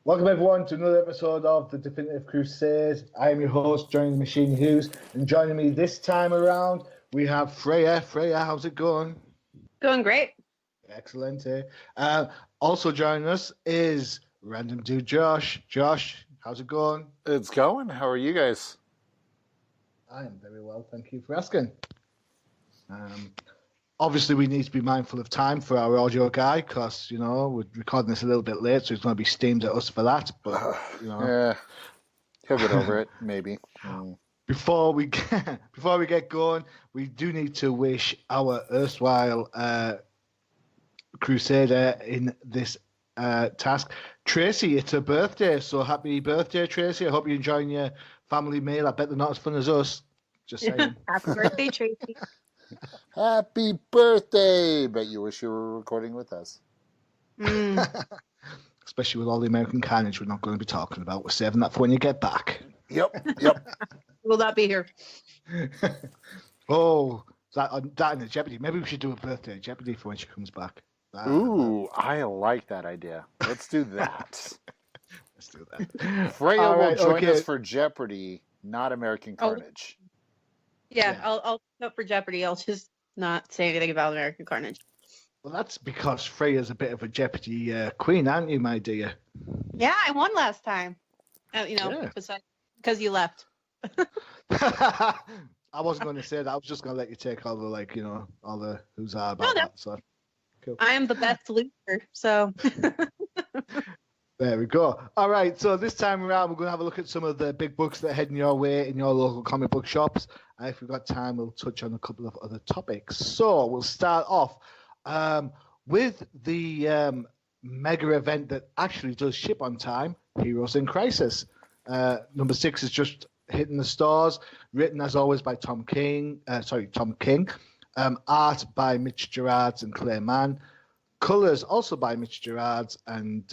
Welcome everyone to another episode of the Definitive Crusade. I am your host, joining the machine Hughes, and joining me this time around we have Freyja. Freyja, how's it going? Going great. Excellent. Also joining us is random dude Josh. Josh, how's it going? It's going. How are you guys? I am very well, thank you for asking. Obviously, we need to be mindful of time for our audio guy because, we're recording this a little bit late, so he's going to be steamed at us for that. But, Yeah, he'll get over it, maybe. Before we get going, we do need to wish our erstwhile crusader in this task, Tracy. It's her birthday, so happy birthday, Tracy. I hope you're enjoying your family meal. I bet they're not as fun as us. Just saying. Happy birthday, Tracy. Happy birthday! Bet you wish you were recording with us. Especially with all the American carnage we're not going to be talking about. We're saving that for when you get back. Yep. Will not be here. Oh, that in the Jeopardy. Maybe we should do a birthday Jeopardy for when she comes back. Ooh, I like that idea. Let's do that. Let's do that. Freyja will join us for Jeopardy, not American Carnage. Yeah, I'll vote for Jeopardy. I'll just not say anything about American Carnage. Well, that's because Freyja's a bit of a Jeopardy queen, aren't you, my dear? Yeah, I won last time. Besides because you left. I wasn't going to say that. I was just going to let you take all the all the who's about that. So cool. I am the best loser, so. There we go. All right, so this time around, we're going to have a look at some of the big books that are heading your way in your local comic book shops. And if we've got time, we'll touch on a couple of other topics. So we'll start off with the mega event that actually does ship on time, Heroes in Crisis. Number 6 is just hitting the stores, written as always by Tom King. Art by Mitch Gerards and Clay Mann. Colors also by Mitch Gerards and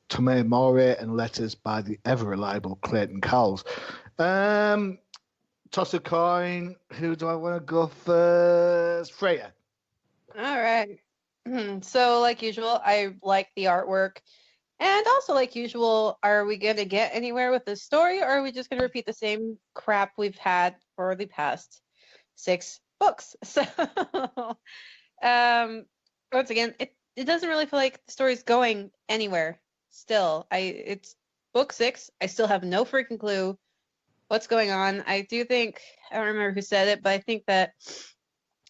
Tomei Morey, and letters by the ever-reliable Clayton Cowles. Toss a coin. Who do I want to go first? Freyja. All right. So, like usual, I like the artwork. And also, like usual, are we going to get anywhere with this story, or are we just going to repeat the same crap we've had for the past 6 books? So, once again, it doesn't really feel like the story's going anywhere. Still, it's book 6. I still have no freaking clue what's going on. I do think, I don't remember who said it, but I think that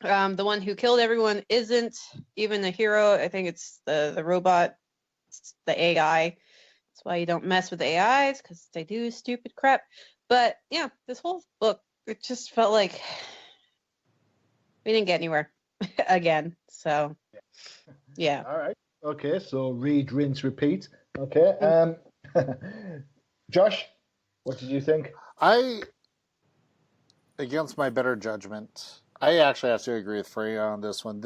the one who killed everyone isn't even a hero. I think it's the robot, it's the AI. That's why you don't mess with the AIs, because they do stupid crap. But yeah, this whole book, it just felt like we didn't get anywhere again. So yeah. All right. Okay, so read, rinse, repeat. Okay. Josh, what did you think? Against my better judgment, I actually have to agree with Freyja on this one.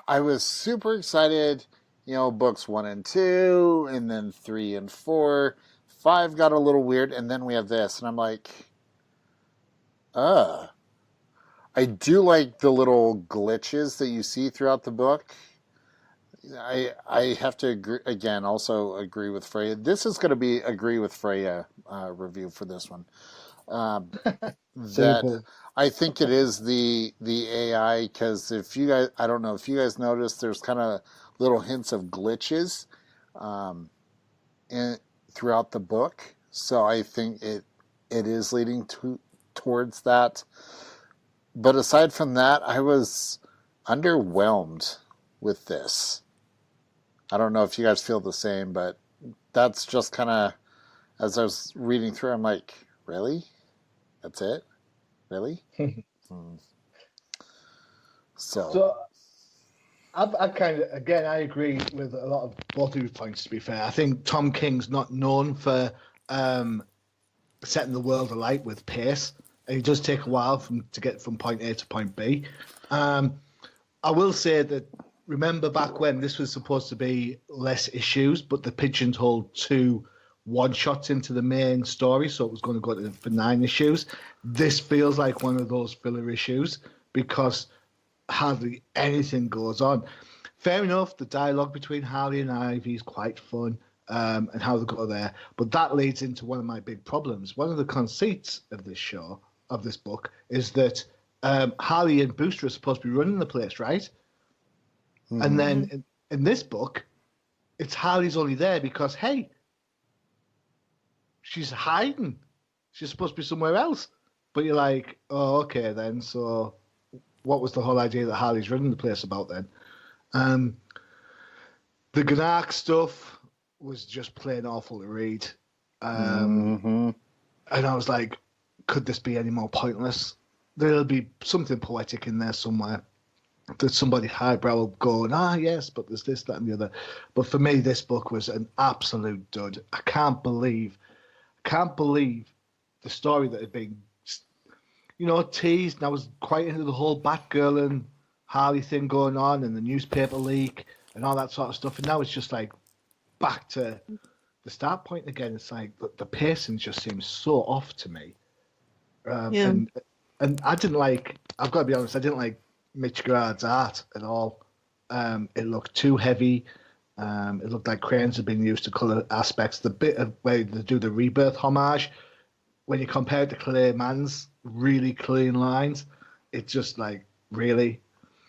I was super excited, books 1 and 2, and then 3 and 4. 5 got a little weird, and then we have this, and I'm like, I do like the little glitches that you see throughout the book. I have to agree, again, also agree with Freyja. This is going to be agree with Freyja review for this one. That I think it is the AI, because I don't know if you guys noticed, there's kind of little hints of glitches throughout the book. So I think it is leading towards that. But aside from that, I was underwhelmed with this. I don't know if you guys feel the same, but that's just kind of, as I was reading through, I'm like, really? That's it? Really? So I kind of, again, I agree with a lot of both of your points, to be fair. I think Tom King's not known for setting the world alight with pace. It does take a while to get from point A to point B. I will say that, remember back when this was supposed to be less issues, but the pigeonholed 2 one-shots into the main story, so it was going to go for 9 issues. This feels like one of those filler issues because hardly anything goes on. Fair enough, the dialogue between Harley and Ivy is quite fun. and how they go there. But that leads into one of my big problems. One of the conceits of this book, is that Harley and Booster are supposed to be running the place, right? Mm-hmm. And then in this book, it's Harley's only there because, hey, she's hiding. She's supposed to be somewhere else. But you're like, oh, okay then. So what was the whole idea that Harley's running the place about then? The Gnark stuff was just plain awful to read. And I was like, could this be any more pointless? There'll be something poetic in there somewhere. There's somebody highbrow going, yes, but there's this, that, and the other. But for me, this book was an absolute dud. I can't believe the story that had been, teased. And I was quite into the whole Batgirl and Harley thing going on, and the newspaper leak and all that sort of stuff. And now it's just like back to the start point again. It's like the pacing just seems so off to me. And I didn't like, I've got to be honest, I didn't like Mitch Gerard's art at all. It looked too heavy. It looked like crayons had been used to colour aspects. The bit of where they do the Rebirth homage, when you compare it to Clay Mann's really clean lines, it's just like, really?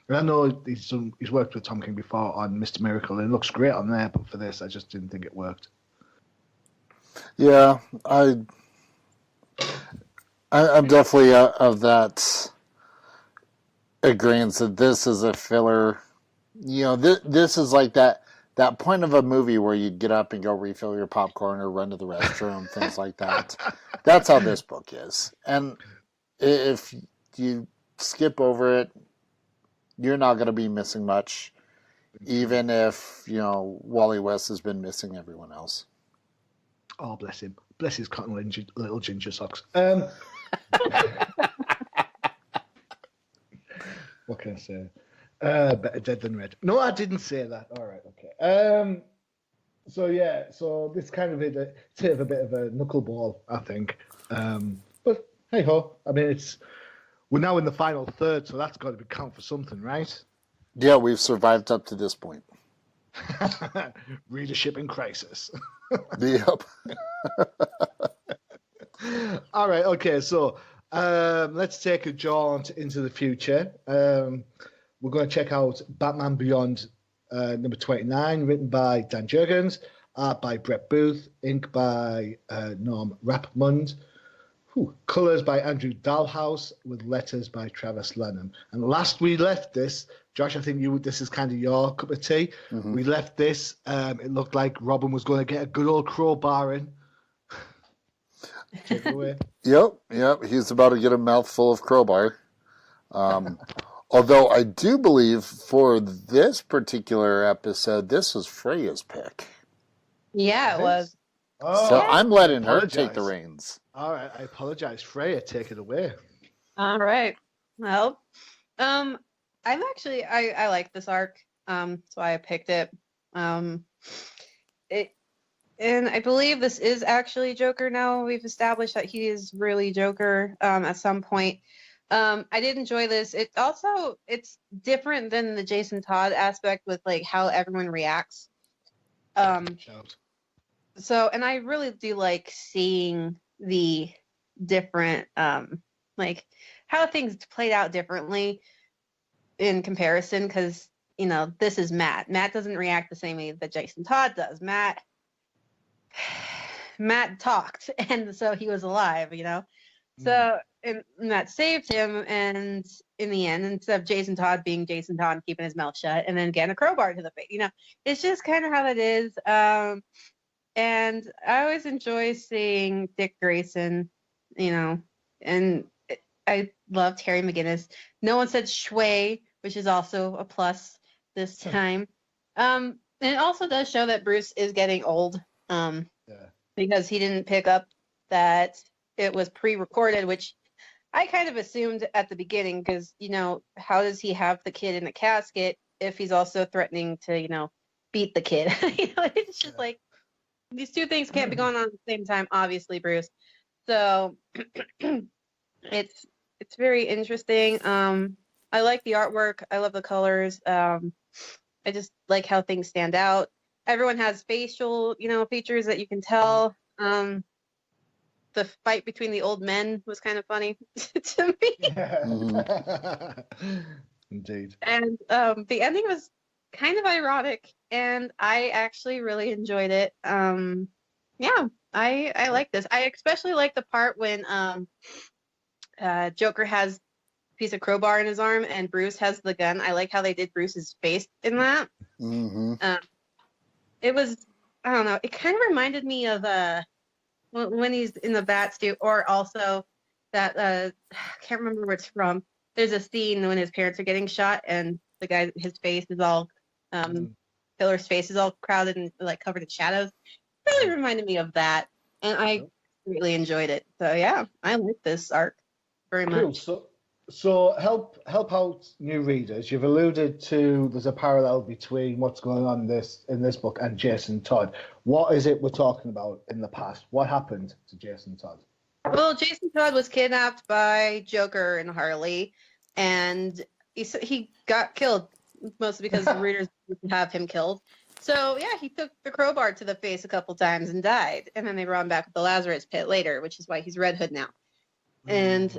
And I know he's worked with Tom King before on Mr. Miracle, and it looks great on there, but for this, I just didn't think it worked. Yeah, I'm definitely of that agreement that this is a filler. This is like that point of a movie where you get up and go refill your popcorn or run to the restroom, things like that. That's how this book is. And if you skip over it, you're not going to be missing much, even if, Wally West has been missing everyone else. Oh, bless him. Bless his cotton little ginger socks. What can I say? Better dead than red. No, I didn't say that. All right, okay. So this kind of it's a bit of a knuckleball, I think. But hey ho, I mean, we're now in the final third, so that's got to count for something, right? Yeah, we've survived up to this point. Readership in crisis. Yep. All right, okay, so let's take a jaunt into the future. We're going to check out Batman Beyond number 29, written by Dan Jurgens, art by Brett Booth, ink by Norm Rapmund, colours by Andrew Dalhouse, with letters by Travis Lanham. And last we left this, Josh, I think this is kind of your cup of tea. Mm-hmm. We left this, it looked like Robin was going to get a good old crowbar in. Take it away. Yep. He's about to get a mouthful of crowbar. Although I do believe for this particular episode, this was Freyja's pick. Yeah, it was. Oh, so I'm letting her take the reins. All right, I apologize. Freyja, take it away. All right. Well, I'm actually I like this arc, so I picked it. And I believe this is actually Joker now. We've established that he is really Joker at some point. I did enjoy this. It's different than the Jason Todd aspect with like how everyone reacts. So, and I really do like seeing the different, like how things played out differently in comparison. Because this is Matt. Matt doesn't react the same way that Jason Todd does. Matt talked, and so he was alive. So, and that saved him, and in the end, instead of Jason Todd being Jason Todd and keeping his mouth shut, and then getting a crowbar to the face, it's just kind of how that is. And I always enjoy seeing Dick Grayson, and I love Terry McGinnis. No one said Shui, which is also a plus this time. And it also does show that Bruce is getting old, because he didn't pick up that it was pre-recorded, which I kind of assumed at the beginning, because, how does he have the kid in a casket if he's also threatening to, beat the kid? It's just like, these two things can't be going on at the same time, obviously, Bruce. So it's very interesting. I like the artwork. I love the colors. I just like how things stand out. everyone has facial, features that you can tell. The fight between the old men was kind of funny to me. Yeah. Indeed. And the ending was kind of ironic, and I actually really enjoyed it. Yeah, I like this. I especially like the part when Joker has a piece of crowbar in his arm and Bruce has the gun. I like how they did Bruce's face in that. Mm-hmm. It was, I don't know, it kind of reminded me of when he's in the bat suit, or also that I can't remember where it's from. There's a scene when his parents are getting shot and the guy, his face is all Killer's face is all crowded and like covered in shadows. It really reminded me of that, and I really enjoyed it. So yeah, I like this arc very much. Cool. So help out new readers. You've alluded to there's a parallel between what's going on in this book and Jason Todd. What is it we're talking about in the past? What happened to Jason Todd? Well, Jason Todd was kidnapped by Joker and Harley, and he got killed, mostly because the readers didn't have him killed. So yeah, he took the crowbar to the face a couple times and died, and then they brought him back with the Lazarus Pit later, which is why he's Red Hood now. And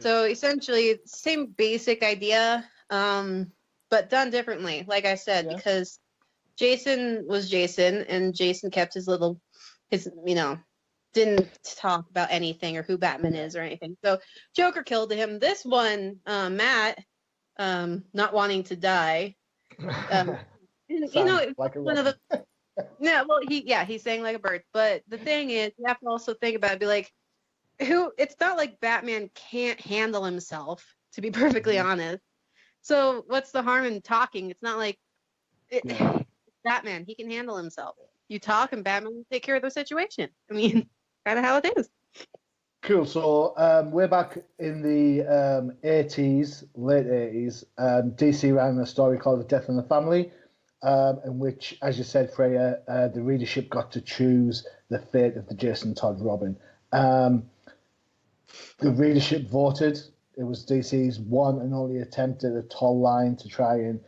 so essentially same basic idea, but done differently, like I said, because Jason was Jason, and Jason kept his didn't talk about anything or who Batman is or anything. So Joker killed him. This one, Matt, not wanting to die, like one of the he sang like a bird. But the thing is, you have to also think about it, be like, it's not like Batman can't handle himself, to be perfectly honest. So what's the harm in talking? It's not like Batman, he can handle himself. You talk and Batman will take care of the situation. I mean, kind of how it is. Cool. So we're back in the 80s, late 80s. DC ran a story called The Death in the Family, in which, as you said, Freyja, the readership got to choose the fate of the Jason Todd Robin. The readership voted. It was DC's one and only attempt at a tall line to try and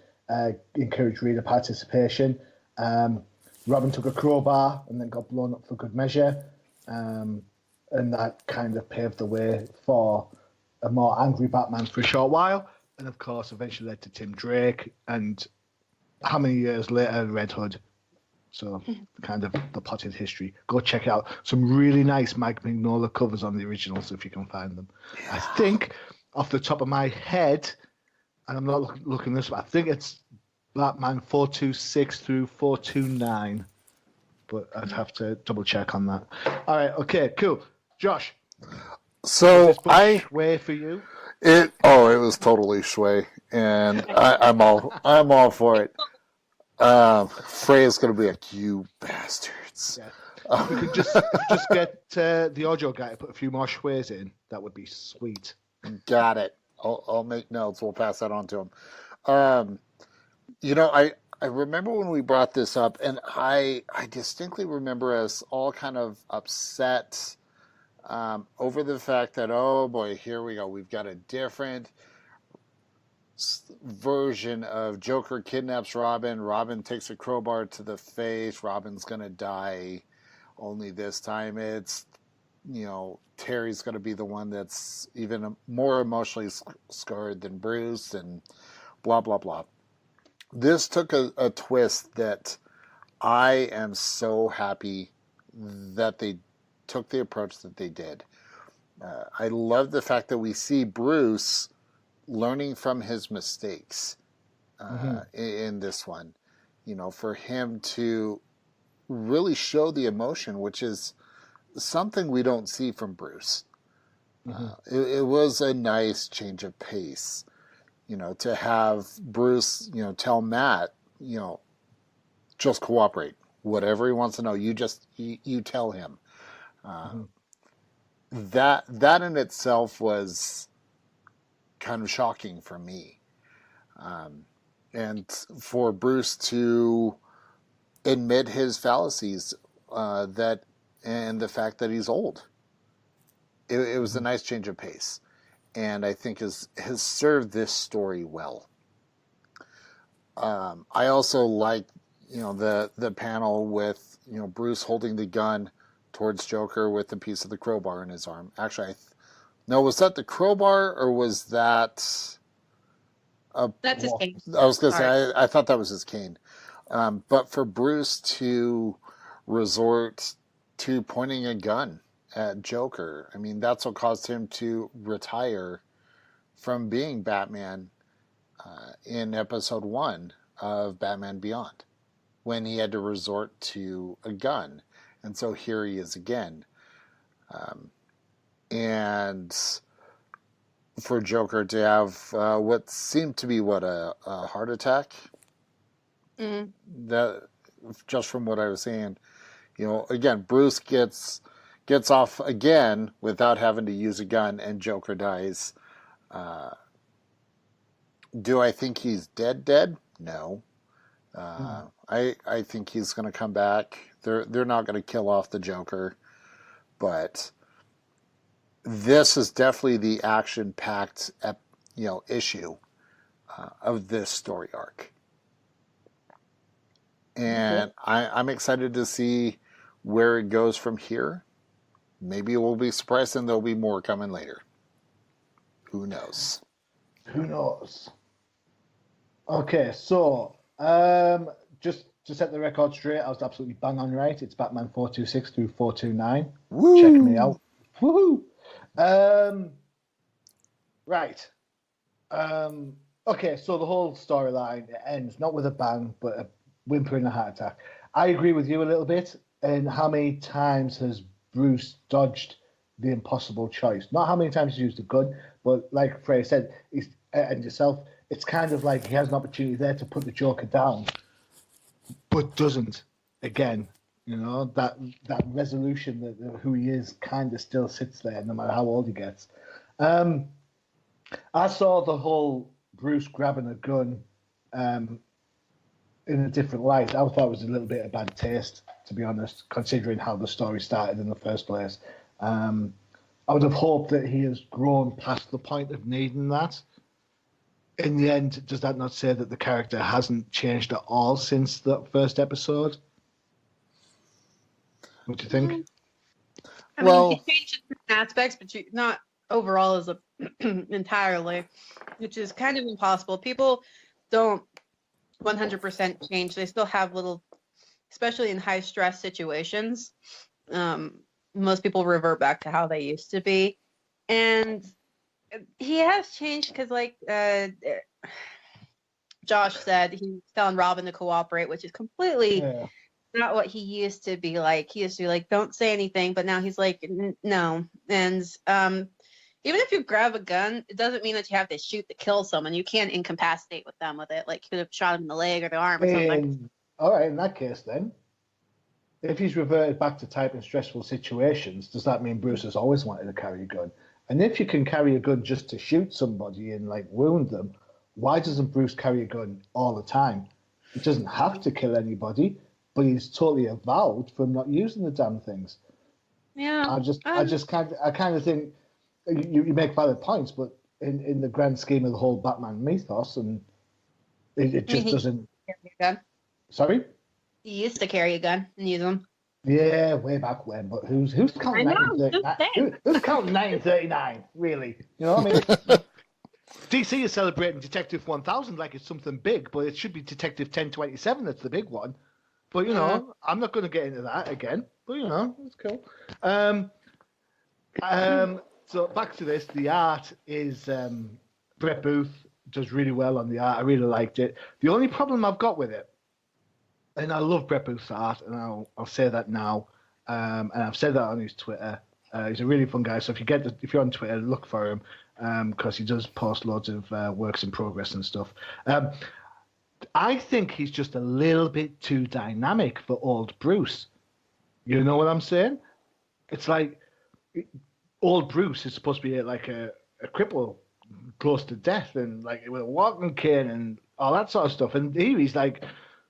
encourage reader participation. Robin took a crowbar and then got blown up for good measure. And that kind of paved the way for a more angry Batman for a short while. And of course, eventually led to Tim Drake. And how many years later, Red Hood. So kind of the potted history. Go check it out. Some really nice Mike Mignola covers on the originals if you can find them. I think off the top of my head, and I'm not looking this way, I think it's Batman 426 through 429. But I'd have to double check on that. All right, okay, cool. Josh. So way for you? It was totally shway, and I'm all for it. Freyja's gonna be like, you bastards. Yeah. If we could just get the audio guy to put a few more shways in, that would be sweet. Got it. I'll make notes. We'll pass that on to him. I remember when we brought this up, and I distinctly remember us all kind of upset over the fact that, oh boy, here we go. We've got a different version of Joker kidnaps Robin. Robin takes a crowbar to the face. Robin's going to die. Only this time it's, Terry's going to be the one that's even more emotionally scarred than Bruce, and blah, blah, blah. This took a twist that I am so happy that they took the approach that they did. I love the fact that we see Bruce learning from his mistakes in this one. For him to really show the emotion, which is something we don't see from Bruce. It was a nice change of pace. To have Bruce, tell Matt, just cooperate. Whatever he wants to know, you tell him. That in itself was kind of shocking for me. And for Bruce to admit his fallacies, and the fact that he's old. It was a nice change of pace. And I think has served this story well. I also like, the panel with Bruce holding the gun towards Joker with a piece of the crowbar in his arm. Actually, no, was that the crowbar or was that? That's his cane. I was going to say I thought that was his cane, but for Bruce to resort to pointing a gun at Joker, I mean that's what caused him to retire from being Batman in episode 1 of Batman Beyond, when he had to resort to a gun. And so here he is again. And for Joker to have what seemed to be a heart attack, that just from what I was saying, again, Bruce gets off again without having to use a gun, and Joker dies. Do I think he's dead? No. I think he's going to come back. They're not going to kill off the Joker, but this is definitely the action-packed issue of this story arc, and I'm excited to see where it goes from here. Maybe we'll be surprised and there'll be more coming later. Who knows? Okay, so just to set the record straight, I was absolutely bang on right. It's Batman 426 through 429. Woo! Check me out. Woohoo! Right. Okay, so the whole storyline ends not with a bang, but a whimper and a heart attack. I agree with you a little bit. And how many times has Bruce dodged the impossible choice? Not how many times he's used a gun, but like Freyja said, and yourself, it's kind of like he has an opportunity there to put the Joker down, but doesn't. Again, that resolution that who he is kind of still sits there, no matter how old he gets. I saw the whole Bruce grabbing a gun in a different light. I thought it was a little bit of bad taste, to be honest, considering how the story started in the first place. I would have hoped that he has grown past the point of needing that. In the end, does that not say that the character hasn't changed at all since the first episode? What do you think? I mean, he changed in certain aspects, but not overall as entirely, which is kind of impossible. People don't 100% change. They still have little, especially in high stress situations. Most people revert back to how they used to be. And he has changed because, like Josh said, he's telling Robin to cooperate, which is completely not what he used to be like. He used to be like, don't say anything, but now he's like, no. And even if you grab a gun, it doesn't mean that you have to shoot to kill someone. You can incapacitate with them with it. Like, you could have shot him in the leg or the arm or something. All right, in that case then, if he's reverted back to type in stressful situations, does that mean Bruce has always wanted to carry a gun? And if you can carry a gun just to shoot somebody and like wound them, why doesn't Bruce carry a gun all the time? He doesn't have to kill anybody, but he's totally avowed from not using the damn things. Yeah. I kind of think you make valid points, but in the grand scheme of the whole Batman mythos, and it just doesn't. Carry a gun. Sorry? He used to carry a gun and use them. Yeah, way back when, but who's counting 1939? Who's counting 1939? Really? You know what I mean? DC is celebrating Detective 1000 like it's something big, but it should be Detective 1027 that's the big one. But I'm not going to get into that again. But it's cool. So back to this. The art is Brett Booth does really well on the art. I really liked it. The only problem I've got with it, and I love Brett Booth's art, and I'll say that now, and I've said that on his Twitter. He's a really fun guy. So if you're on Twitter, look for him because he does post loads of works in progress and stuff. I think he's just a little bit too dynamic for old Bruce. You know what I'm saying? It's like old Bruce is supposed to be like a cripple close to death and like with a walking cane and all that sort of stuff. And here he's like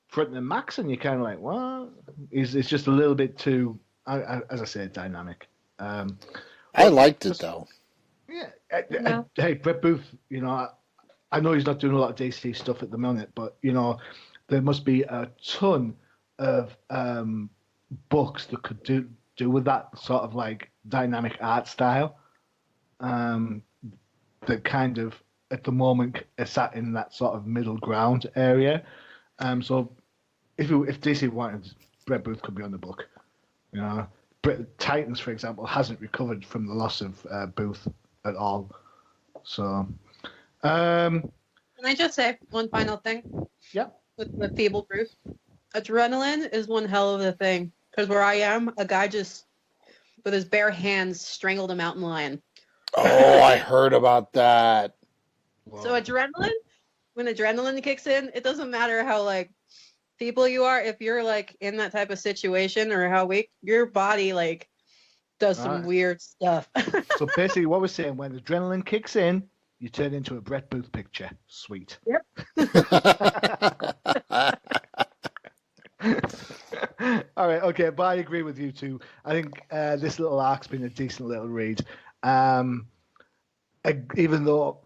fronting and Max, and you're kind of like, what? It's just a little bit too, as I said, dynamic. I liked it though. Yeah. Hey, Brett Booth, I know he's not doing a lot of DC stuff at the moment, but there must be a ton of books that could do with that sort of like dynamic art style. That kind of at the moment is sat in that sort of middle ground area. So if DC wanted, Brett Booth could be on the book. You know, Titans, for example, hasn't recovered from the loss of Booth at all. So, Can I just say one final thing? Yeah. With Feeble Bruce, adrenaline is one hell of a thing. Because where I am, a guy just with his bare hands strangled a mountain lion. Oh, I heard about that. Wow. So adrenaline, when adrenaline kicks in, it doesn't matter how like people you are. If you're like in that type of situation or how weak, your body like does some weird stuff. So basically, what we're saying, when adrenaline kicks in, you turn into a Brett Booth picture. Sweet. Yep. All right, okay, but I agree with you too. I think this little arc's been a decent little read. Even though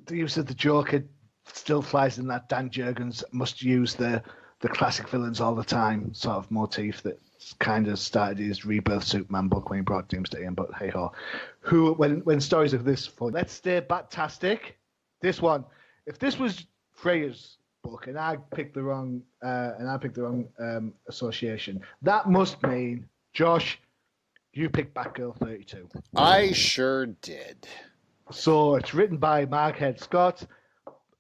the use of the Joker still flies in that Dan Jurgens must use the classic villains all the time sort of motif that kind of started his Rebirth Superman book when he brought Doomsday in, but hey ho. When stories of this fun, let's stay batastic. This one, if this was Freyja's book and I picked the wrong association, that must mean, Josh, you picked Batgirl 32. I sure did. So it's written by Mark Head Scott,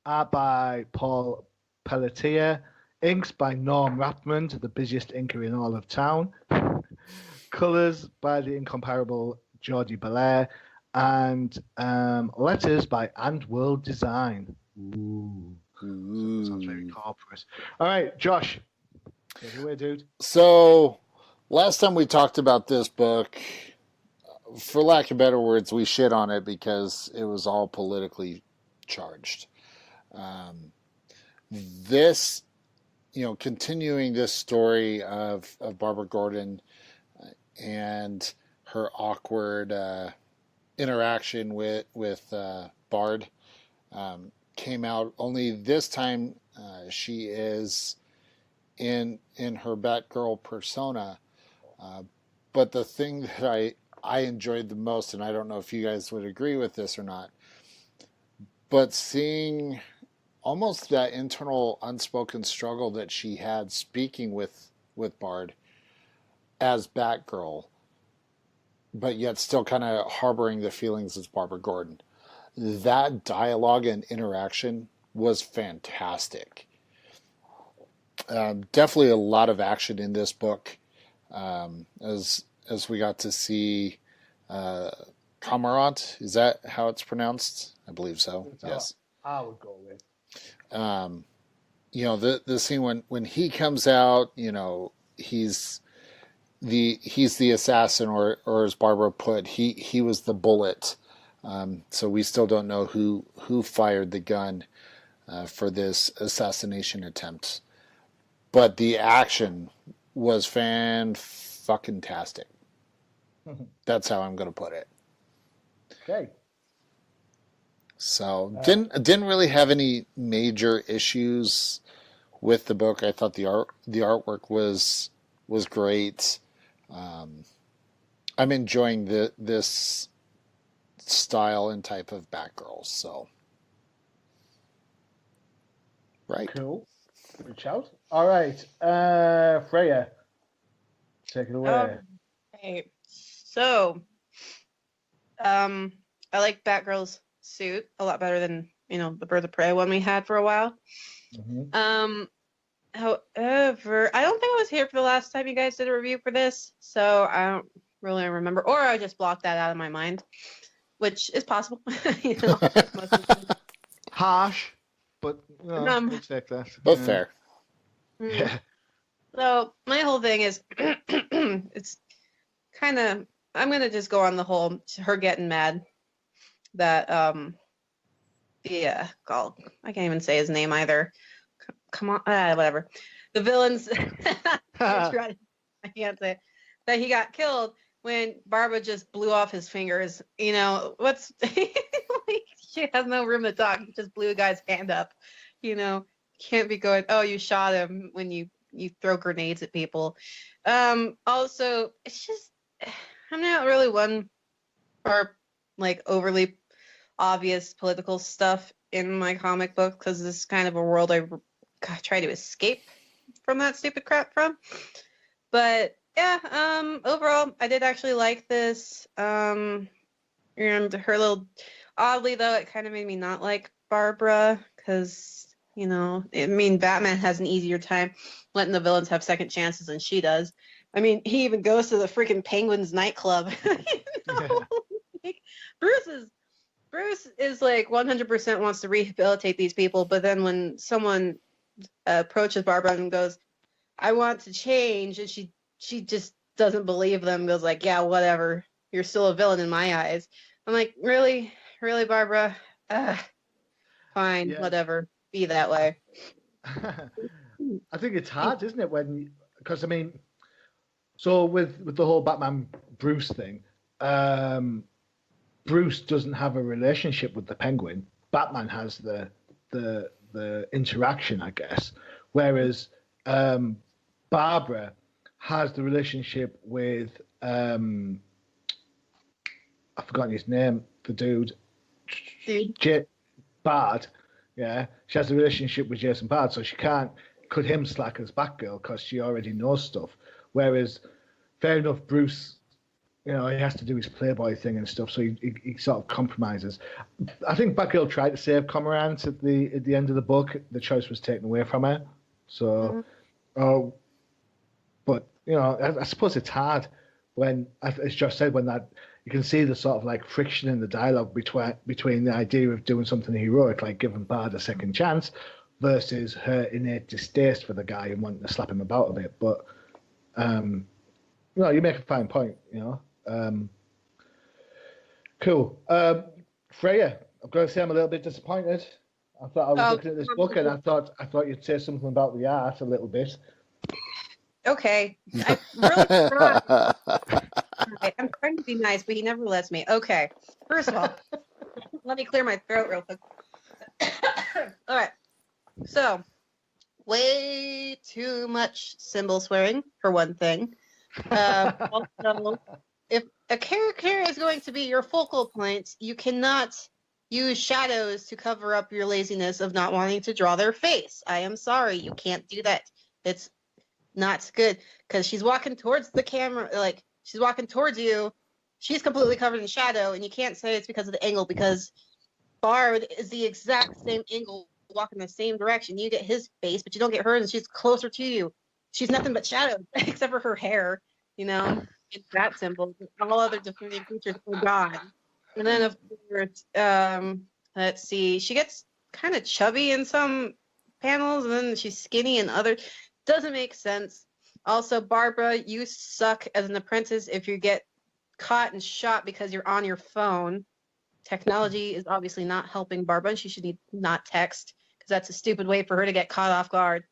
art by Paul Pelletier, inks by Norm Rapmond, the busiest inker in all of town, colours by the incomparable Geordie Belair, and letters by And World Design. Ooh. Sounds very corporate. All right, Josh, take it away, dude. So last time we talked about this book, for lack of better words, we shit on it because it was all politically charged. This, continuing this story of Barbara Gordon and her awkward interaction with Bard came out. Only this time she is in her Batgirl persona. But the thing that I enjoyed the most, and I don't know if you guys would agree with this or not, but seeing almost that internal unspoken struggle that she had speaking with Bard as Batgirl, but yet still kind of harboring the feelings as Barbara Gordon. That dialogue and interaction was fantastic. Definitely a lot of action in this book, as we got to see Camarant. Is that how it's pronounced? I believe so. Yes. I would go with. The scene when he comes out, he's the assassin, or as Barbara put, he was the bullet. So we still don't know who fired the gun for this assassination attempt. But the action was fan-fucking-tastic. That's how I'm going to put it. Okay. So didn't really have any major issues with the book. I thought the artwork was great. I'm enjoying this style and type of Batgirls. So right. Cool. Good shout. All right, Freyja, take it away. Okay. So, I like Batgirl's suit a lot better than the Birds of Prey one we had for a while. Mm-hmm. However, I don't think I was here for the last time you guys did a review for this, so I don't really remember, or I just blocked that out of my mind, which is possible. Harsh, but we'll take that. But fair. Yeah. So my whole thing is, it's kind of, I'm gonna just go on the whole her getting mad that I can't even say his name either. Come on, whatever. The villains, I can't say it, that he got killed when Barbara just blew off his fingers. She has no room to talk. He just blew a guy's hand up. can't be going, oh, you shot him when you throw grenades at people. Also, it's just, I'm not really one for like overly obvious political stuff in my comic book because this is kind of a world I try to escape from that stupid crap from. But yeah, overall, I did actually like this. And her little, oddly though, it kind of made me not like Barbara because, you know, I mean, Batman has an easier time letting the villains have second chances than she does. I mean, he even goes to the freaking Penguins nightclub. Like, Bruce is like 100% wants to rehabilitate these people, but then when someone approaches Barbara and goes, I want to change, and she just doesn't believe them, goes like, yeah, whatever, you're still a villain in my eyes. I'm like, really Barbara? Fine, whatever, be that way. I think it's hard, isn't it, because I mean, so with the whole Batman Bruce thing, Bruce doesn't have a relationship with the Penguin. Batman has the interaction, I guess, whereas Barbara has the relationship with I've forgotten his name, the dude. Bard. Yeah, she has a relationship with Jason Bard, so she can't cut him slack as Batgirl because she already knows stuff. Whereas, fair enough, Bruce, you know, he has to do his Playboy thing and stuff, so he sort of compromises. I think Batgirl tried to save Cormorant at the end of the book. The choice was taken away from her. So, but you know, I suppose it's hard when, as Josh said, when that you can see the sort of like friction in the dialogue between the idea of doing something heroic, like giving Bard a second chance, versus her innate distaste for the guy and wanting to slap him about a bit. But you know, you make a fine point. You know, cool. Freyja, I'm going to say I'm a little bit disappointed. I thought I was looking at this book and I thought you'd say something about the art a little bit. Okay, I really I'm trying to be nice, but he never lets me. Okay, first of all, let me clear my throat real quick. All right, so way too much symbol swearing for one thing. Also, if a character is going to be your focal point, you cannot use shadows to cover up your laziness of not wanting to draw their face. I am sorry, you can't do that. It's not good because she's walking towards the camera, like she's walking towards you. She's completely covered in shadow, and you can't say it's because of the angle because Bard is the exact same angle, walking the same direction. You get his face, but you don't get hers, and she's closer to you. She's nothing but shadow except for her hair, you know. It's that symbol. All other defining features are gone. And then of course, let's see, she gets kind of chubby in some panels, and then she's skinny in other. Doesn't make sense. Also, Barbara, you suck as an apprentice if you get caught and shot because you're on your phone. Technology is obviously not helping Barbara, and she should not text because that's a stupid way for her to get caught off guard.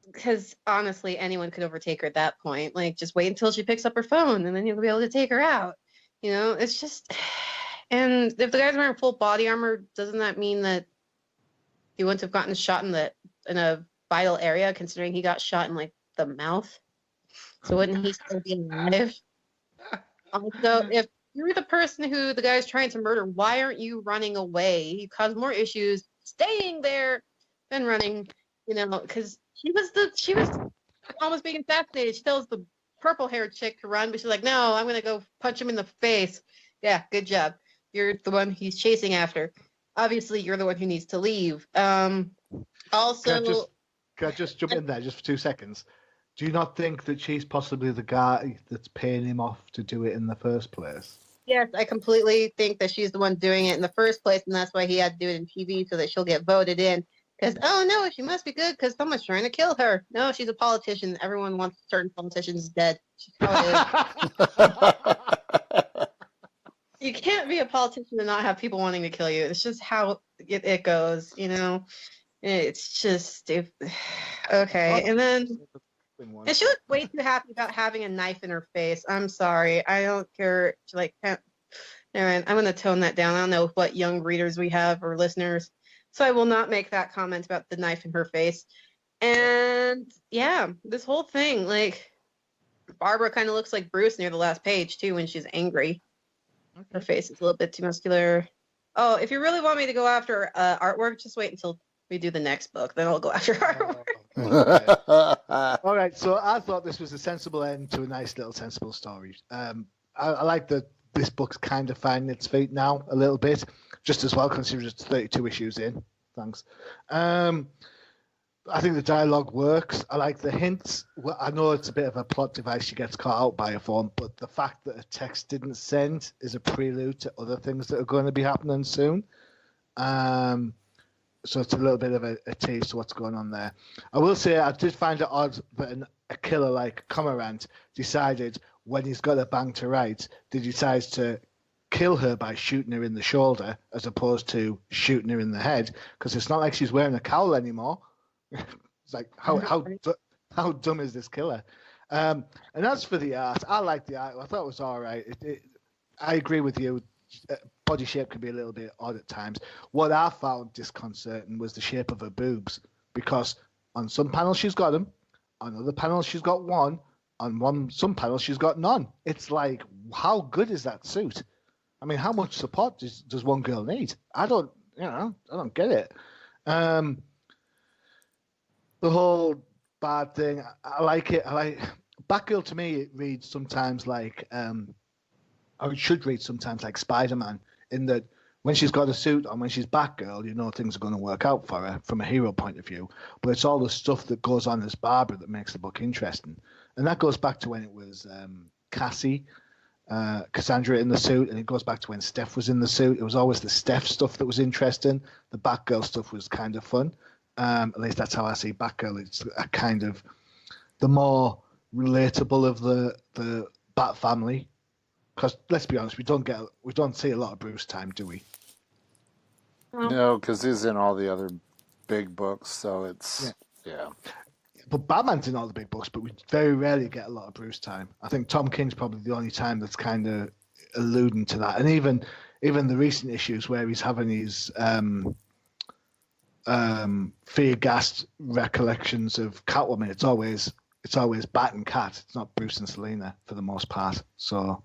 Because honestly, anyone could overtake her at that point. Like, just wait until she picks up her phone, and then you'll be able to take her out. You know, it's just. And if the guy's wearing full body armor, doesn't that mean that he wouldn't have gotten shot in a vital area, considering he got shot in like the mouth? So wouldn't he still be alive? Also, if you're the person who the guy's trying to murder, why aren't you running away? You cause more issues staying there than running. You know, because she was almost being assassinated. She tells the purple-haired chick to run, but she's like, no, I'm gonna go punch him in the face. Yeah, good job. You're the one he's chasing after. Obviously, you're the one who needs to leave. Also, can I just jump in there just for 2 seconds? Do you not think that she's possibly the guy that's paying him off to do it in the first place? Yes, I completely think that she's the one doing it in the first place, and that's why he had to do it in TV so that she'll get voted in. Because, oh no, she must be good because someone's trying to kill her. No, she's a politician. Everyone wants certain politicians dead. She's how it is. You can't be a politician and not have people wanting to kill you. It's just how it goes, you know? It's just, okay. And then, and she looked way too happy about having a knife in her face. I'm sorry. I don't care. Like, never mind. I'm going to tone that down. I don't know what young readers we have or listeners, So I will not make that comment about the knife in her face. And yeah, this whole thing, like, Barbara kind of looks like Bruce near the last page too when she's angry. Her face is a little bit too muscular. Oh, if you really want me to go after artwork, just wait until we do the next book. Then I'll go after artwork. All right, so I thought this was a sensible end to a nice little sensible story. I like that this book's kind of finding its feet now a little bit, just as well considering it's 32 issues in. Thanks. I think the dialogue works. I like the hints. Well, I know it's a bit of a plot device she gets caught out by a phone, but the fact that a text didn't send is a prelude to other things that are going to be happening soon. So it's a little bit of a taste of what's going on there. I will say I did find it odd that a killer like Cormorant decided when he's got a bang to write, he decides to kill her by shooting her in the shoulder as opposed to shooting her in the head, because it's not like she's wearing a cowl anymore. It's like, how dumb is this killer? And as for the art, I like the art. I thought it was all right. I agree with you. Body shape can be a little bit odd at times. What I found disconcerting was the shape of her boobs, because on some panels she's got them, on other panels she's got one, on some panels she's got none. It's like, how good is that suit? I mean, how much support does one girl need? I don't get it. The whole bad thing, I like it. Batgirl, to me, it reads sometimes like, or it should read sometimes like Spider-Man, in that when she's got a suit on, when she's Batgirl, you know things are going to work out for her from a hero point of view. But it's all the stuff that goes on as Barbara that makes the book interesting. And that goes back to when it was Cassie, Cassandra in the suit, and it goes back to when Steph was in the suit. It was always the Steph stuff that was interesting. The Batgirl stuff was kind of fun. At least that's how I see Batgirl. It's a kind of the more relatable of the Bat family. Because let's be honest, we don't see a lot of Bruce time, do we? No, because he's in all the other big books, so it's yeah. But Batman's in all the big books, but we very rarely get a lot of Bruce time. I think Tom King's probably the only time that's kind of alluding to that, and even the recent issues where he's having his fear-gassed recollections of Catwoman. It's always Bat and Cat. It's not Bruce and Selena for the most part. So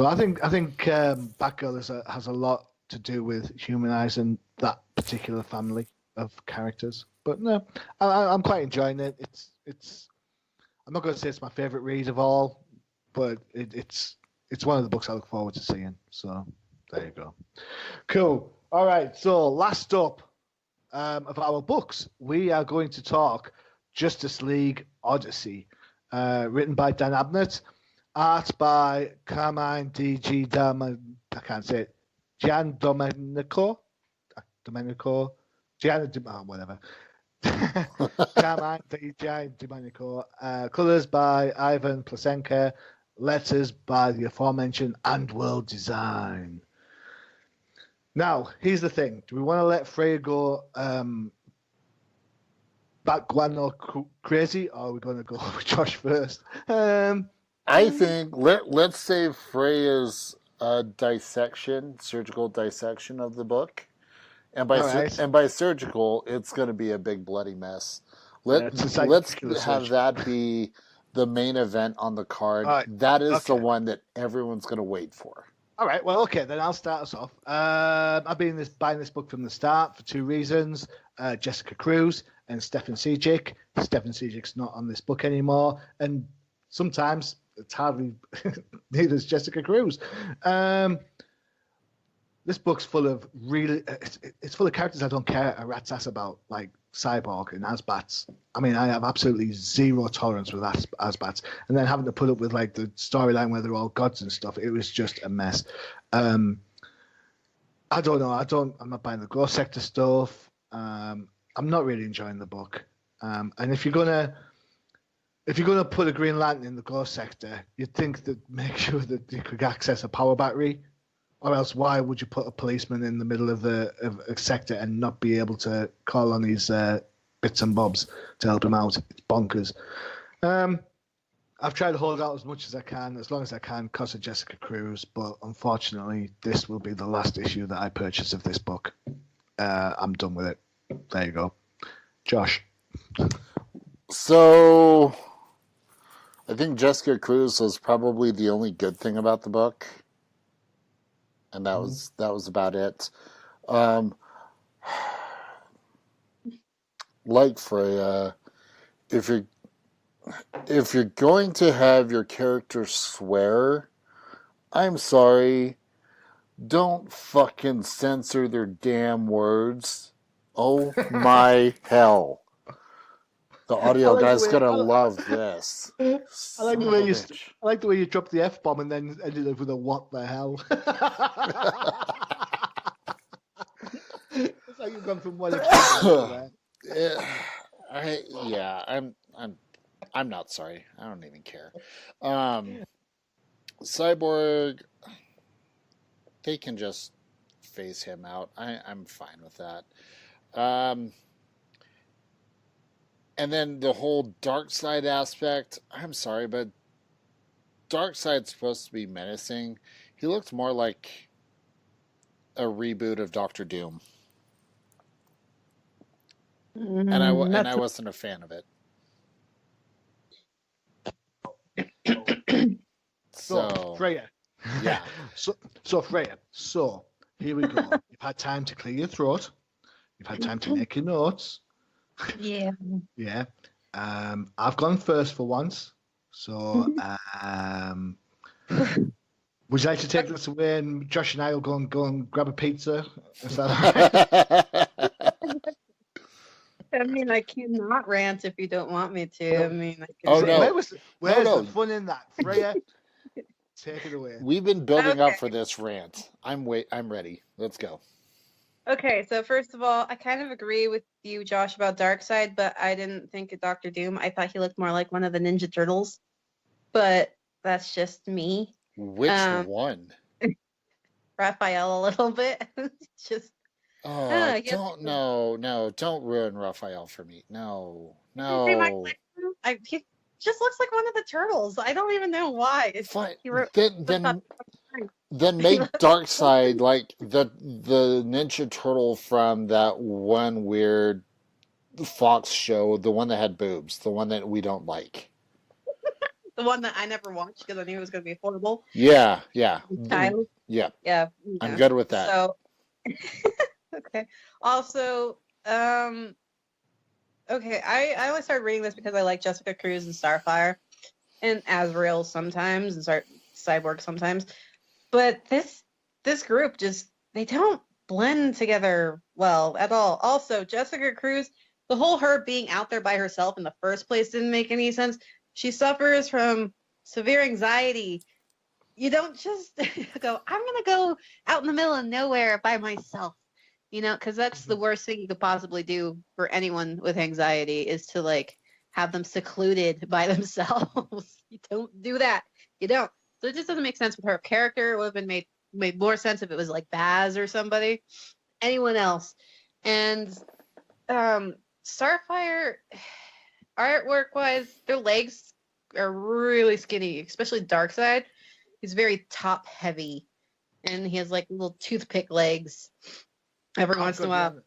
I think Batgirl has a lot to do with humanizing that particular family of characters. But no, I'm quite enjoying it. It's I'm not going to say it's my favorite read of all, but it's one of the books I look forward to seeing. So there you go. Cool. All right. So last up of our books, we are going to talk Justice League Odyssey, written by Dan Abnett, art by Carmine D.G. I can't say it. Whatever. Carmine D.G. Domenico. Colors by Ivan Plasenka. Letters by the aforementioned And World Design. Now, here's the thing. Do we want to let Freyja go back guano crazy, or are we going to go with Josh first? I think let's save Freyja's surgical dissection of the book. And by surgical, it's going to be a big bloody mess. Let's have that be the main event on the card. That is the one that everyone's going to wait for. All right, well, okay, then I'll start us off. I've been buying this book from the start for two reasons. Jessica Cruz and Stefan Sejic. Stefan Sejic's not on this book anymore, and sometimes it's hardly neither is Jessica Cruz. This book's full of it's full of characters I don't care a rat's ass about, like Cyborg and Asbats. I mean, I have absolutely zero tolerance with Asbats. And then having to put up with like the storyline where they're all gods and stuff, it was just a mess. I don't know. I'm not buying the Ghost Sector stuff. I'm not really enjoying the book. And if you're gonna put a Green Lantern in the Ghost Sector, you'd think that make sure that you could access a power battery. Or else, why would you put a policeman in the middle of a sector and not be able to call on these bits and bobs to help him out? It's bonkers. I've tried to hold out as much as I can, as long as I can, because of Jessica Cruz. But unfortunately, this will be the last issue that I purchase of this book. I'm done with it. There you go. Josh. So, I think Jessica Cruz was probably the only good thing about the book, and that was about it. Like Freyja, if you're going to have your character swear, I'm sorry, don't fucking censor their damn words. Oh my hell. The audio guy's gonna love this. I like the way you dropped the F-bomb and then ended up with a what the hell. It's like you've gone from one extreme to I'm not sorry. I don't even care. Cyborg, they can just phase him out. I'm fine with that. And then the whole dark side aspect, I'm sorry, but Darkseid's supposed to be menacing. He looked more like a reboot of Doctor Doom. And I wasn't a fan of it. So Freyja. Yeah. So Freyja. So here we go. You've had time to clear your throat. You've had time to make your notes. Yeah. Yeah. I've gone first for once. So would you like to take this away and Josh and I will go and grab a pizza? Is that I mean, I cannot rant if you don't want me to. I mean, I can no. Where's the fun in that? Freyja, take it away. We've been building up for this rant. I'm ready. Let's go. Okay, so first of all, I kind of agree with you, Josh, about Darkseid, but I didn't think of Dr. Doom. I thought he looked more like one of the Ninja Turtles, but that's just me. Which one? Raphael a little bit. Just don't ruin Raphael for me. No. He just looks like one of the turtles. I don't even know why. Fine. Then make Darkseid like the Ninja Turtle from that one weird Fox show, the one that had boobs, the one that we don't like. The one that I never watched because I knew it was going to be horrible. Yeah. Child. Yeah. Yeah. I'm good with that. So, okay. Also, okay, I only started reading this because I like Jessica Cruz and Starfire and Azrael sometimes and Cyborg sometimes. But this group just, they don't blend together well at all. Also, Jessica Cruz, the whole her being out there by herself in the first place didn't make any sense. She suffers from severe anxiety. You don't just go, I'm going to go out in the middle of nowhere by myself, because that's the worst thing you could possibly do for anyone with anxiety is to like have them secluded by themselves. You don't do that. You don't. So it just doesn't make sense with her character. It would have been made more sense if it was like Baz or somebody, anyone else. And Starfire, artwork-wise, their legs are really skinny, especially Darkseid. He's very top-heavy, and he has like little toothpick legs every once in a while.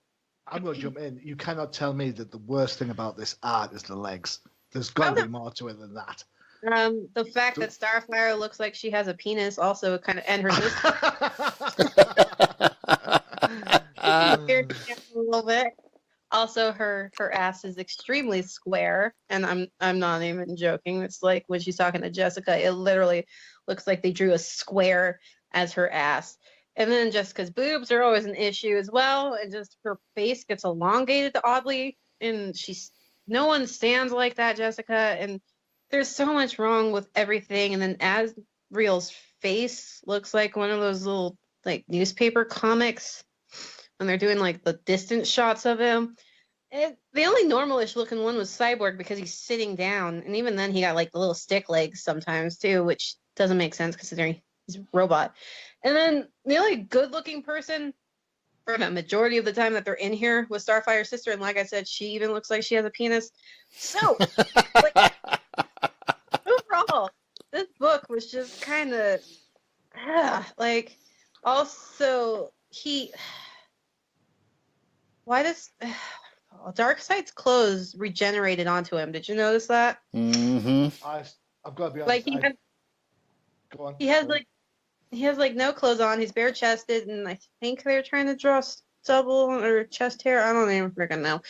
I'm going to jump in. You cannot tell me that the worst thing about this art is the legs. There's got to be more to it than that. The fact that Starfire looks like she has a penis also kind of, and her sister a little bit. Also, her ass is extremely square, and I'm not even joking. It's like when she's talking to Jessica, it literally looks like they drew a square as her ass. And then Jessica's boobs are always an issue as well, and just her face gets elongated oddly, and no one stands like that, Jessica, and there's so much wrong with everything. And then Azrael's face looks like one of those little like newspaper comics when they're doing like the distance shots of him. The only normalish looking one was Cyborg because he's sitting down, and even then he got like the little stick legs sometimes too, which doesn't make sense considering he's a robot. And then the only good looking person for the majority of the time that they're in here was Starfire's sister, and like I said, she even looks like she has a penis. So like, overall, this book was just kind of like, also Why does Darkseid's clothes regenerated onto him? Did you notice that? Mm-hmm. I've got to be Like honest. Go on. he has like no clothes on. He's bare chested, and I think they're trying to draw stubble or chest hair. I don't even freaking know.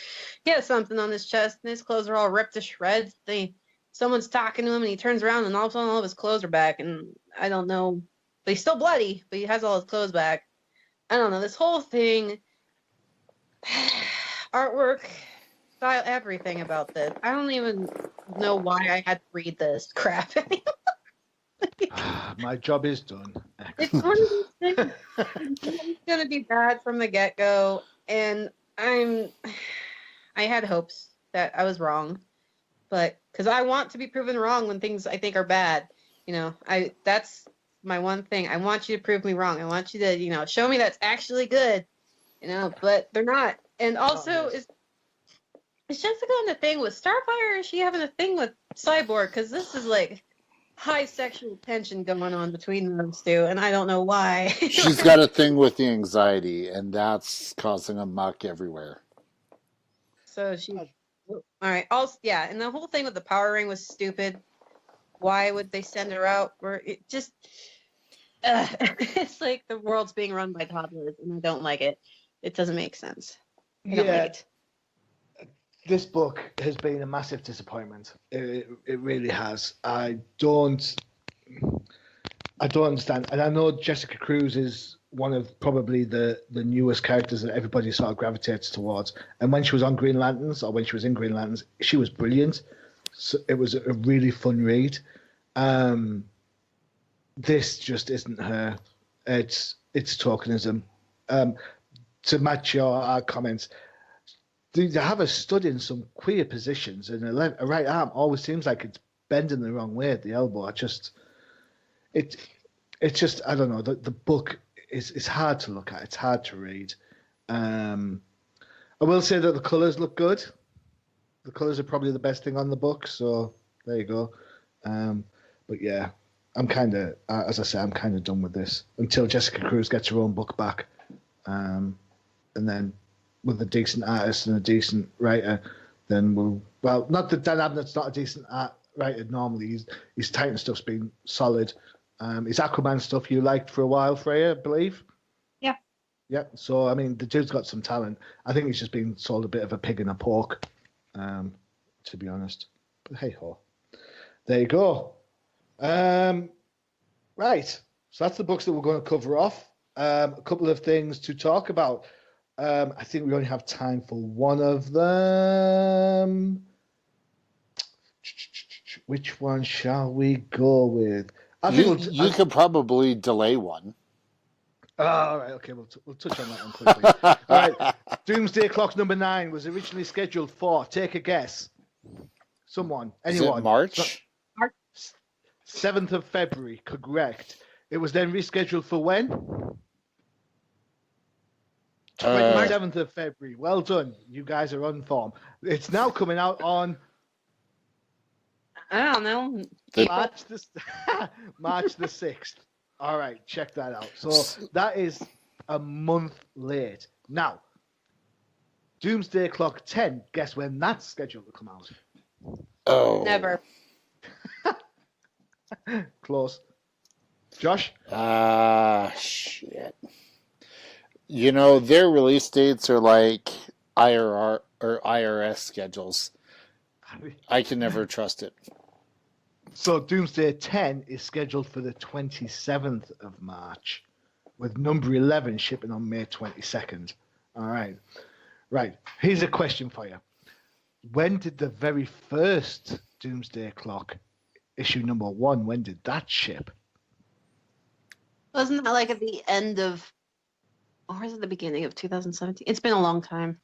He has something on his chest, and his clothes are all ripped to shreds. Someone's talking to him, and he turns around, and all of a sudden, all of his clothes are back. And I don't know, but he's still bloody, but he has all his clothes back. I don't know. This whole thing, artwork, style, everything about this. I don't even know why I had to read this crap. My job is done. It's one of these things. It's gonna be bad from the get-go, and I had hopes that I was wrong, but because I want to be proven wrong when things I think are bad, that's my one thing. I want you to prove me wrong. I want you to, show me that's actually good, but they're not. And also, is Jessica in the thing with Starfire, or is she having a thing with Cyborg? Because this is like high sexual tension going on between those two, and I don't know why. She's got a thing with the anxiety, and that's causing a muck everywhere. So all right. Also, yeah, and the whole thing with the power ring was stupid. Why would they send her out? Where it just, it's like the world's being run by toddlers, and I don't like it. It doesn't make sense. I don't like it. This book has been a massive disappointment. It really has. I don't understand. And I know Jessica Cruz is one of probably the newest characters that everybody sort of gravitates towards. And when she was on Green Lanterns, or when she was in Green Lanterns, she was brilliant. So it was a really fun read. This just isn't her. It's tokenism. To match your comments, they have her stood in some queer positions, and her right arm always seems like it's bending the wrong way at the elbow. It's just I don't know. The book is hard to look at. It's hard to read. I will say that the colours look good. The colours are probably the best thing on the book. So there you go. But yeah, I'm kind of, as I say, I'm kind of done with this until Jessica Cruz gets her own book back, and then with a decent artist and a decent writer, then not that Dan Abnett's not a decent writer normally. His Titan stuff's been solid. His Aquaman stuff you liked for a while, Freyja, I believe. Yeah. Yeah. So I mean, the dude's got some talent. I think he's just been sold a bit of a pig in a pork, to be honest. But hey ho, there you go. Right. So that's the books that we're going to cover off. A couple of things to talk about. I think we only have time for one of them. Which one shall we go with? I think you could probably delay one. Oh, all right, okay, we'll touch on that one quickly. All right, Doomsday Clock number 9 was originally scheduled for, take a guess. Someone, anyone. Is it March? 7th of February, correct. It was then rescheduled for when? 27th of February. Well done. You guys are on form. It's now coming out on... I don't know. March the 6th. All right, check that out. So that is a month late. Now, Doomsday Clock 10, guess when that's scheduled to come out? Oh. Never. Close. Josh? Shit. You know, their release dates are like IRR or IRS schedules. I can never trust it. So Doomsday 10 is scheduled for the 27th of March, with number 11 shipping on May 22nd. All right. Right. Here's a question for you. When did the very first Doomsday Clock, issue number 1, when did that ship? Wasn't that like at the end of, or was it the beginning of 2017? It's been a long time.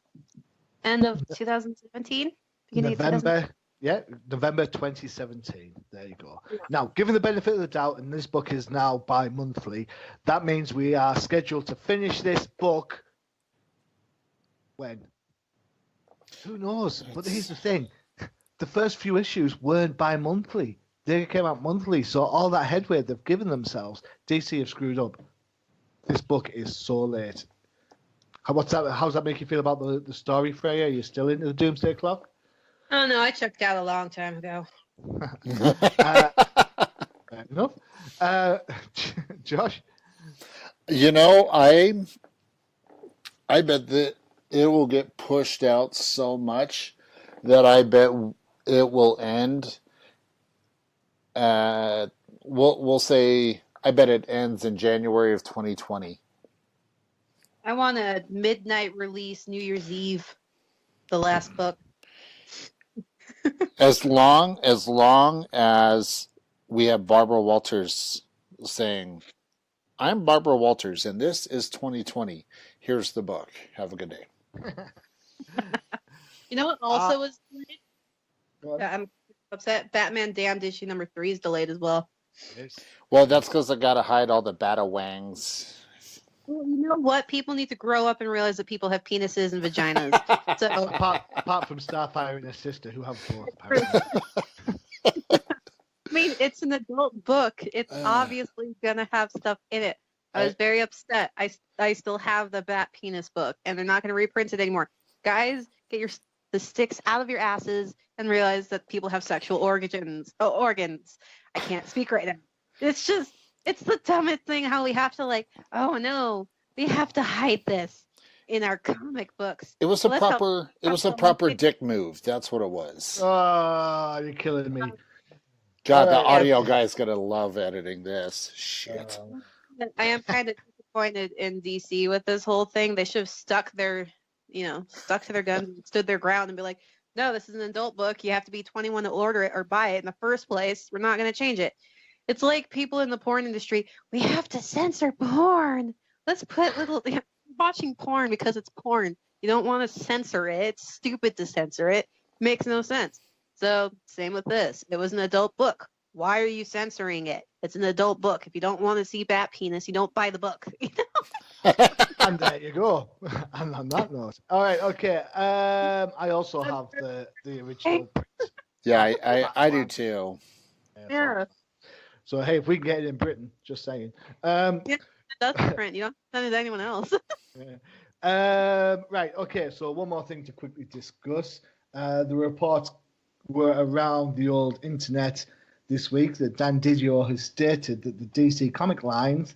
End of 2017? November. Yeah, November 2017. There you go. Yeah. Now, given the benefit of the doubt, and this book is now bi-monthly, that means we are scheduled to finish this book when? Who knows? But here's the thing. The first few issues weren't bi-monthly. They came out monthly, so all that headway they've given themselves, DC have screwed up. This book is so late. How's that make you feel about the story, Freyja? Are you still into the Doomsday Clock? Oh no, I checked out a long time ago. Fair enough. Josh? You know, I bet that it will get pushed out so much that I bet it will end. We'll say I bet it ends in January of 2020. I want a midnight release, New Year's Eve, the last book. As long as we have Barbara Walters saying, "I'm Barbara Walters, and this is 2020. Here's the book. Have a good day." You know what also was on. delayed? I'm upset. Batman Damned issue number 3 is delayed as well. Yes. Well, that's because I gotta hide all the batawangs. Well, you know what? People need to grow up and realize that people have penises and vaginas. So Apart from Starfire and her sister, who have both. Apparently. I mean, it's an adult book. It's obviously gonna have stuff in it. I was very upset. I still have the Bat Penis book, and they're not gonna reprint it anymore. Guys, get the sticks out of your asses and realize that people have sexual organs. I can't speak right now. It's the dumbest thing how we have to oh no, we have to hide this in our comic books. It was a proper dick move. That's what it was. Oh, you're killing me. God, the audio guy's gonna love editing this. Shit. I am kind of disappointed in DC with this whole thing. They should have stuck to their guns and stood their ground and be like, no, this is an adult book. You have to be 21 to order it or buy it in the first place. We're not going to change it. It's like people in the porn industry. We have to censor porn. Let's put watching porn because it's porn. You don't want to censor it. It's stupid to censor it. Makes no sense. So same with this. It was an adult book. Why are you censoring it? It's an adult book. If you don't want to see Bat Penis, you don't buy the book. And there you go. And on that note, all right, okay. I also have the original. Yeah, I do too. Yeah. So hey, if we can get it in Britain, just saying. Yeah, that's different. You don't send it to anyone else. Right. Okay. So one more thing to quickly discuss. The reports were around the old internet this week that Dan Didio has stated that the DC comic lines,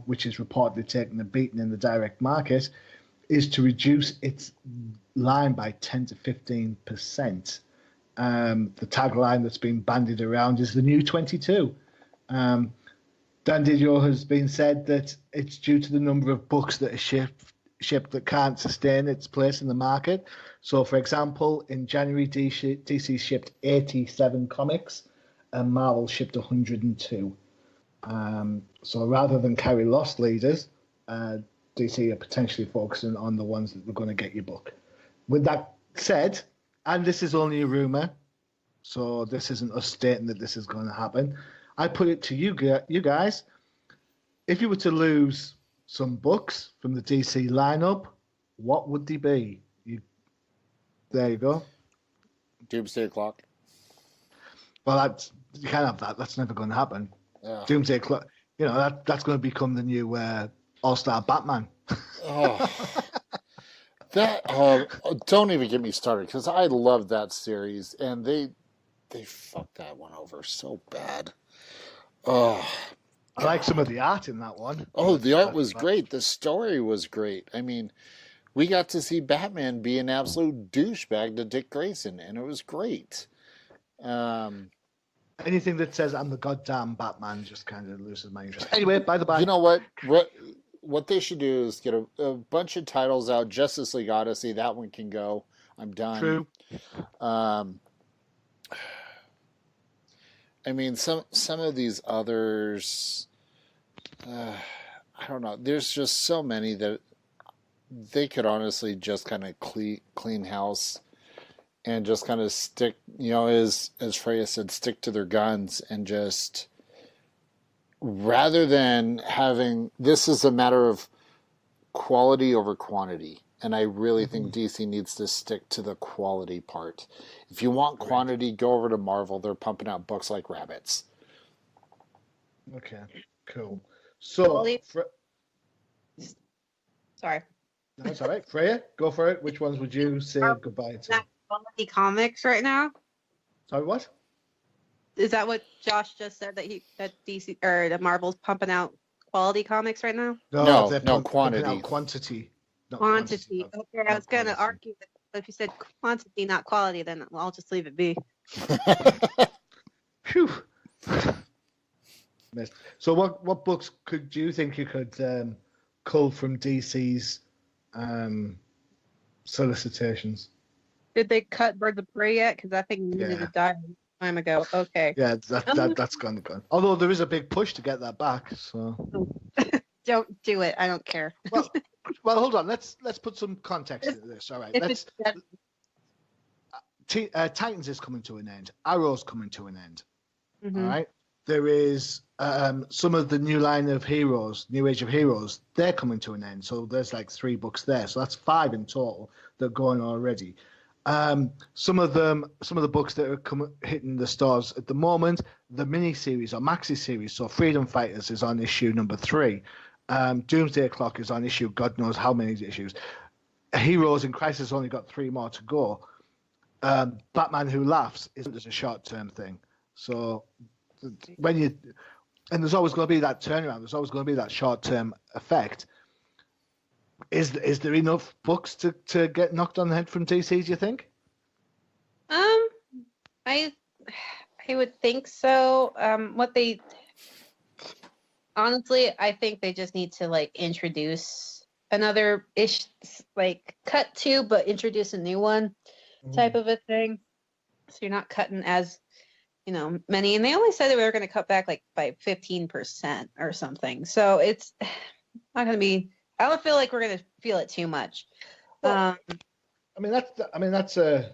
which is reportedly taking a beating in the direct market, is to reduce its line by 10 to 15%. The tagline that's been bandied around is the new 22. Dan Didio has been said that it's due to the number of books that are shipped that can't sustain its place in the market. So, for example, in January, DC shipped 87 comics, and Marvel shipped 102. So rather than carry loss leaders, DC are potentially focusing on the ones that are going to get your book. With that said, and this is only a rumor, so this isn't us stating that this is going to happen, I put it to you guys, if you were to lose some books from the DC lineup, what would they be? There you go. Doomsday Clock. Well, you can't have that. That's never going to happen. Yeah. Doomsday Clock. That's going to become the new All-Star Batman. Don't even get me started because I love that series and they fucked that one over so bad. Oh, I like some of the art in that one. Oh, the art was great. The story was great. I mean, we got to see Batman be an absolute douchebag to Dick Grayson, and it was great. Anything that says I'm the goddamn Batman just kind of loses my interest. Anyway, by the by. You know what? What they should do is get a bunch of titles out. Justice League Odyssey, that one can go. I'm done. True. I mean, some of these others, I don't know. There's just so many that they could honestly just kind of clean house and just kind of stick, as Freyja said, stick to their guns and just, rather than having, this is a matter of quality over quantity. And I really think DC needs to stick to the quality part. If you want quantity, go over to Marvel. They're pumping out books like rabbits. Okay, cool. So, Sorry. That's all right. Freyja, go for it. Which ones would you say goodbye to? Not quality comics right now. Sorry, what? Is that what Josh just said, that DC or the Marvel's pumping out quality comics right now? No, they're no, pumping quantity. out quantity. Not Quantity. quantity. Okay, I was going to quality. argue that if you said quantity, not quality, then I'll just leave it be. Phew. Missed. So what books do you think you could cull from DC's solicitations? Did they cut Birds of Prey yet? Because that thing needed to die a long time ago. Okay. Yeah, that's gone. Although there is a big push to get that back. So Don't do it. I don't care. well, hold on. Let's put some context into this. All right. Titans is coming to an end. Arrow's coming to an end. Mhm. All right. There is some of the new line of heroes, New Age of Heroes. They're coming to an end. So there's like 3 books there. So that's 5 in total that are going already. Some of the books that are hitting the stores at the moment, the mini series or maxi series. So Freedom Fighters is on issue number 3. Doomsday Clock is on issue God knows how many issues. Heroes in Crisis only got 3 more to go. Batman Who Laughs isn't just a short-term thing. So and there's always going to be that turnaround. There's always going to be that short-term effect. Is there enough books to get knocked on the head from DC, do you think? I would think so. Honestly, I think they just need to like introduce another cut 2, but introduce a new one type of a thing. So you're not cutting as many. And they only said they were going to cut back like by 15% or something. So it's not going to be. I don't feel like we're going to feel it too much. Well, that's a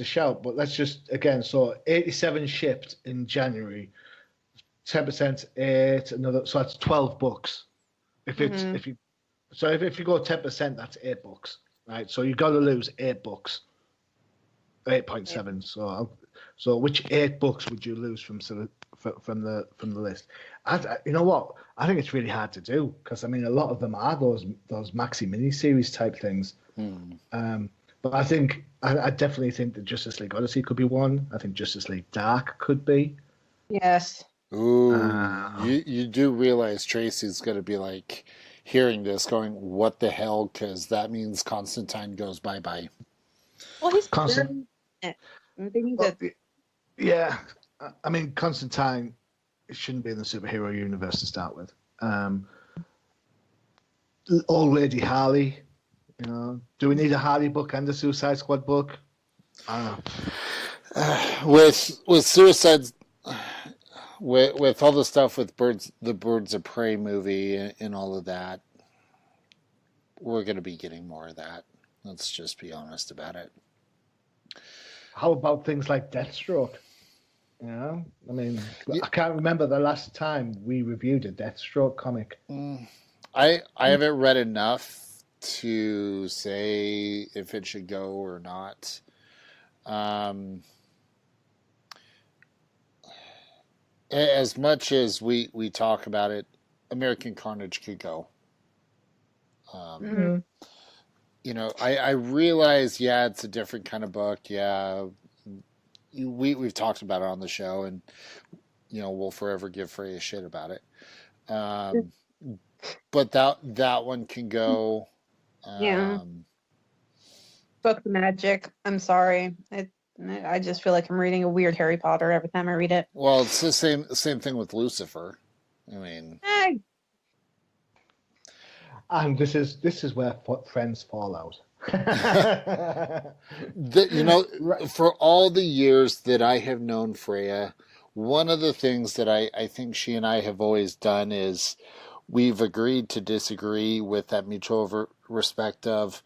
shout. But let's just again. So 87 shipped in January. 10% 8 another. So that's 12 books. If you go 10%, that's 8 books, right? So you've got to lose 8 books. 8.7. So which 8 books would you lose from the list? You know what? I think it's really hard to do because a lot of them are those maxi mini series type things. But I definitely think that Justice League Odyssey could be one. I think Justice League Dark could be. Yes. Ooh, you do realize Tracy's going to be like hearing this, going, "What the hell?" Because that means Constantine goes bye-bye. Well, he's Constantine. Yeah, Constantine shouldn't be in the superhero universe to start with. Old Lady Harley. Do we need a Harley book and a Suicide Squad book? I don't know. With Suicide. With all the stuff with the Birds of Prey movie and all of that, we're going to be getting more of that. Let's just be honest about it. How about things like Deathstroke? I can't remember the last time we reviewed a Deathstroke comic. I haven't read enough to say if it should go or not. As much as we talk about it, American Carnage could go. I realize, it's a different kind of book. Yeah, we've talked about it on the show, and we'll forever give Freyja shit about it. But that one can go. Book Magic. I'm sorry. I just feel like I'm reading a weird Harry Potter every time I read it. Well, it's the same thing with Lucifer. And this is where friends fall out. For all the years that I have known Freyja, one of the things that I think she and I have always done is we've agreed to disagree with that mutual respect of,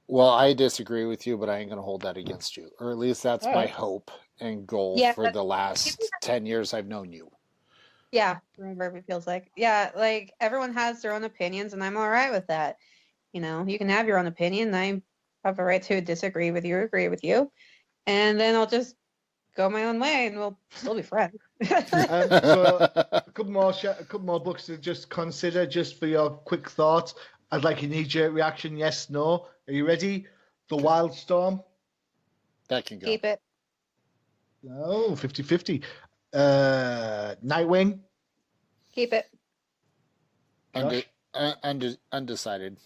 well, I disagree with you, but I ain't going to hold that against you. Or at least that's my hope and goal for the last 10 years I've known you. Yeah, whatever it feels like. Yeah, like everyone has their own opinions, and I'm all right with that. You can have your own opinion. I have a right to disagree with you, agree with you, and then I'll just go my own way, and we'll still be friends. So a couple more books to just consider, just for your quick thoughts. I'd like a knee-jerk reaction. Yes, no. Are you ready? The Wildstorm. That can go. Keep it. No, 50-50. Nightwing. Keep it. Josh? Undecided.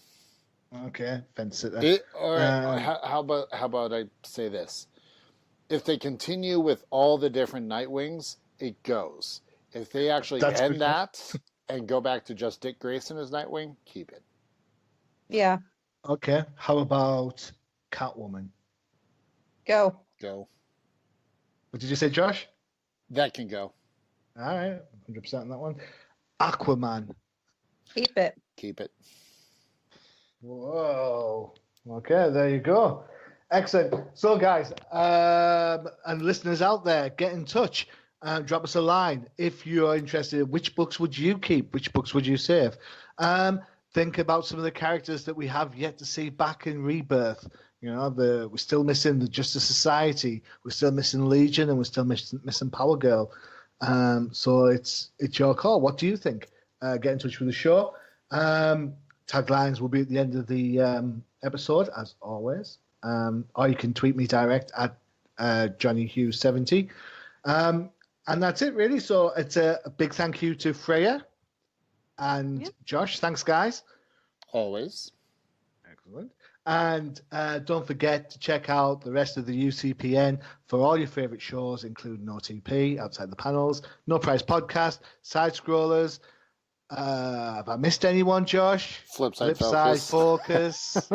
Okay, fence it. How about I say this? If they continue with all the different Nightwings, it goes. If they actually end that and go back to just Dick Grayson as Nightwing, keep it. Yeah. Okay, how about Catwoman? Go. Go. What did you say, Josh? That can go. All right, 100% on that one. Aquaman. Keep it. Keep it. Whoa. Okay, there you go. Excellent. So, guys, and listeners out there, get in touch. Drop us a line if you're interested. Which books would you keep? Which books would you save? Think about some of the characters that we have yet to see back in Rebirth. You know, we're still missing the Justice Society. We're still missing Legion, and we're still missing Power Girl. So it's your call. What do you think? Get in touch with the show. Taglines will be at the end of the episode, as always. Or you can tweet me direct at Johnny Hughes 70. And that's it, really. So it's a big thank you to Freyja and Josh. Thanks, guys. Always. Excellent. And don't forget to check out the rest of the UCPN for all your favorite shows, including OTP, Outside the Panels, No Price Podcast, Side Scrollers. Have I missed anyone, Josh? Flipside Focus.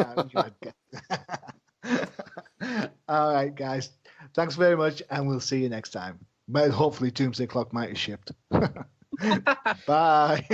All right, guys. Thanks very much, and we'll see you next time. Well, hopefully Doomsday Clock might have shipped. Bye.